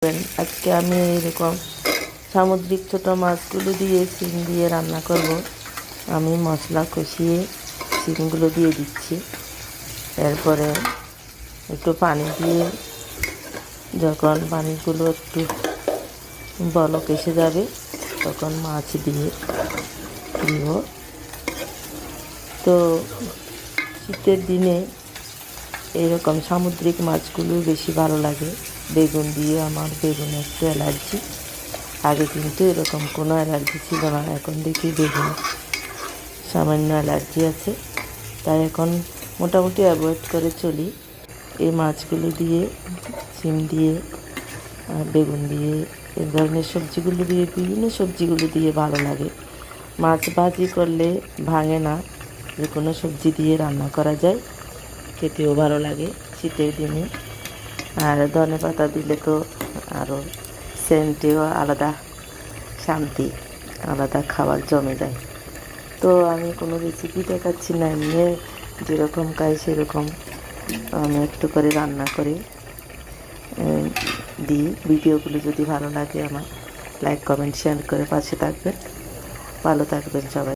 আজকে আমি এরকম সামুদ্রিক ছোট মাছগুলো দিয়ে শিম দিয়ে রান্না করব। আমি মশলা কষিয়ে শিমগুলো দিয়ে দিচ্ছি। এরপরে একটু পানি দিয়ে যখন পানিগুলো একটু বলক এসে যাবে তখন মাছ দিয়ে দিব। তো শীতের দিনে এরকম সামুদ্রিক মাছগুলো বেশি ভালো লাগে। বেগুন দিয়ে, আমার বেগুনে একটু অ্যালার্জি। আগে কিন্তু এরকম কোনো অ্যালার্জি ছিল না, এখন দেখি বেগুনে সামান্য অ্যালার্জি আছে। তাই এখন মোটামুটি অ্যাভয়েড করে চলি। এই মাছগুলো দিয়ে, শিম দিয়ে, বেগুন দিয়ে, এই ধরনের সবজিগুলো দিয়ে, বিভিন্ন সবজিগুলো দিয়ে ভালো লাগে। মাছ ভাজি করলে ভাঙে না, যে কোনো সবজি দিয়ে রান্না করা যায়, খেতেও ভালো লাগে শীতের দিনে। আর ধনেপাতা দিলে তো আরও সেন্টেও আলাদা, শান্তি আলাদা, খাবার জমে যায়। তো আমি কোনো রেসিপি দেখাচ্ছি না, এমনি যেরকম খাই সেরকম আমি একটু করে রান্না করে দিই। ভিডিওগুলো যদি ভালো লাগে আমার লাইক, কমেন্ট, শেয়ার করে পাশে থাকবেন। ভালো থাকবেন সবাই।